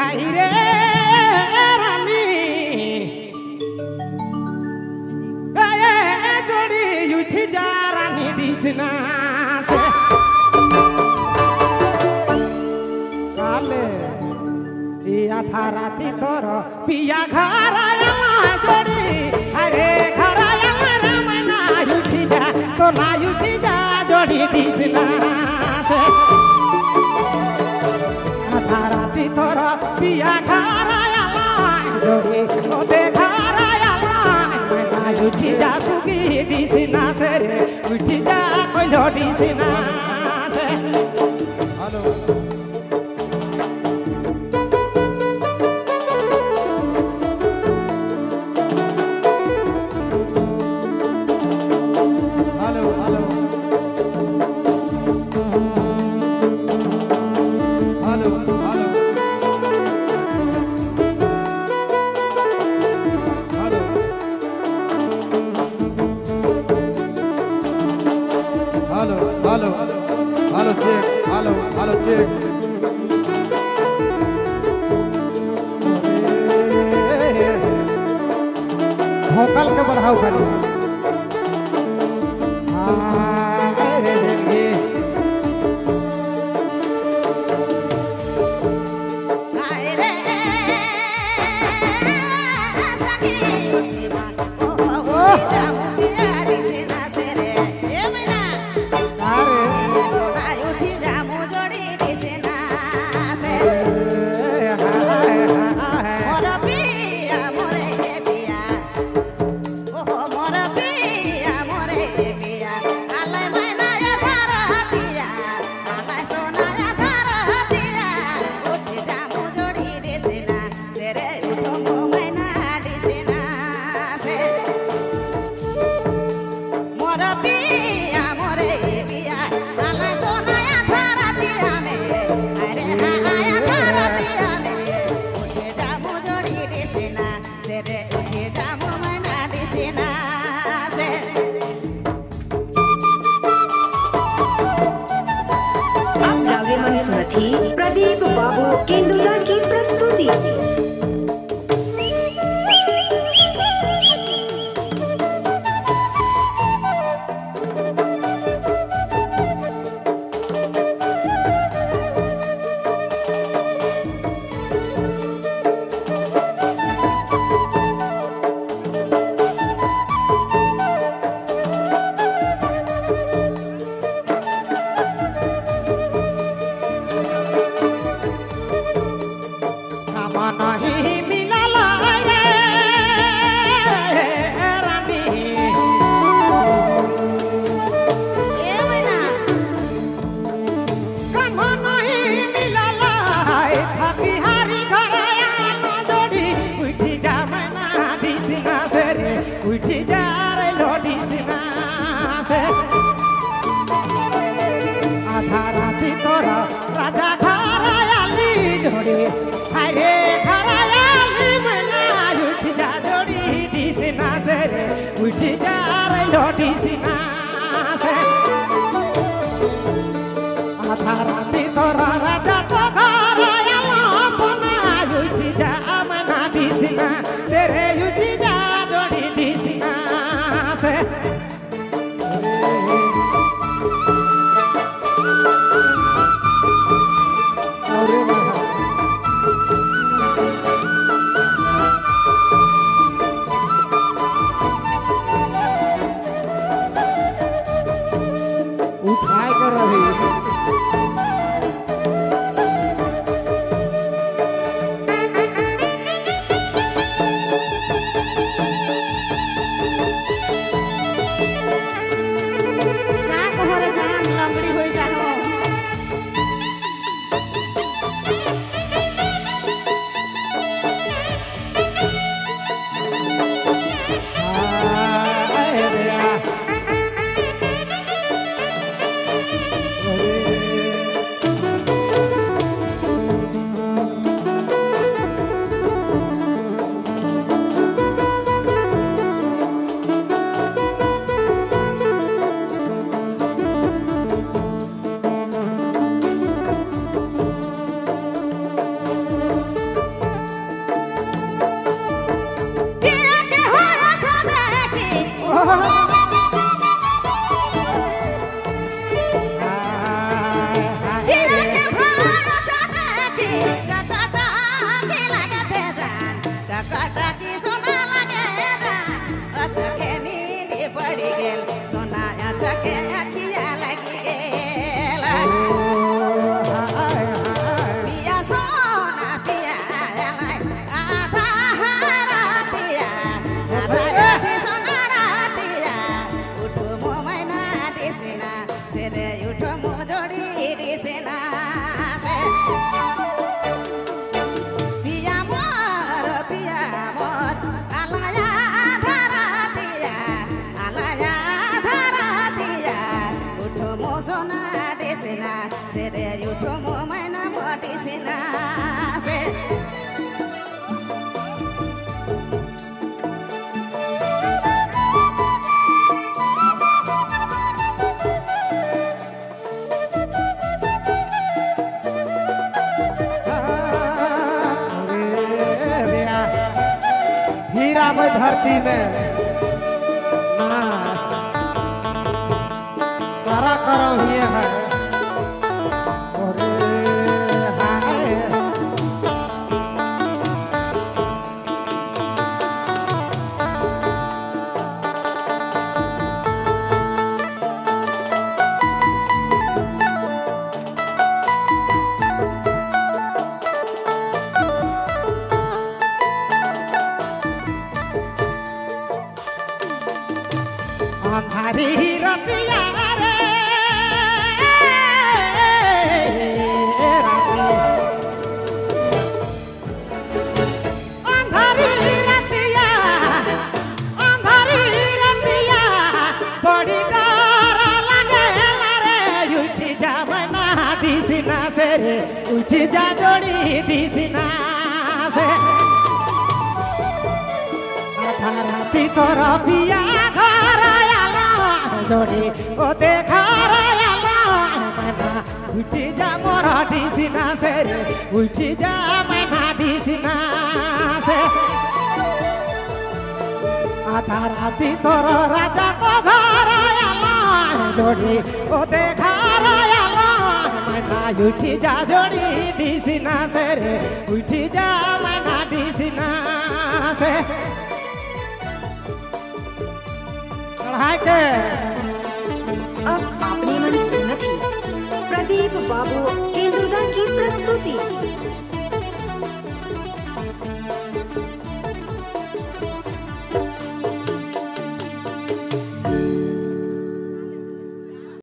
आई रे रानी जोड़ी उठी जा रानी डिसना से काले या था राती तोर पिया घर आया जोड़ी अरे घर आया रामना उठी जा सोना उठी जा जोड़ी डिसना से था राती तोर पिया घर आया जोड़ी ओ देखा उठी जा सुगी डिसना से रे उठी जा कोइलो डिसना से hello hello hello hello hello hello check hello check vocal के बढ़ाओ खाली प्रदीप बाबू केंदुला की प्रस्तुति। गिरावे धरती में ना सारा करम ही है। अंधारी रतिया रे अंधारी रतिया बड़ी डर लगे रे उठी जा मना दिसना से रे उठी जा जोड़ी दिसना से आधा राती तोरा पिया जोड़ी ओ देखा रहा मना उठी जा मोरा दिसना से रे उठी जा मना दिसना से आधा राती तोर राजा को घर आला जोड़ी ओ देखा रहा मना उठी जा जोड़ी दिसना से रे उठी जा मना दिसना से चढ़ाई के अब आपने मन सुनत ही प्रदीप बाबू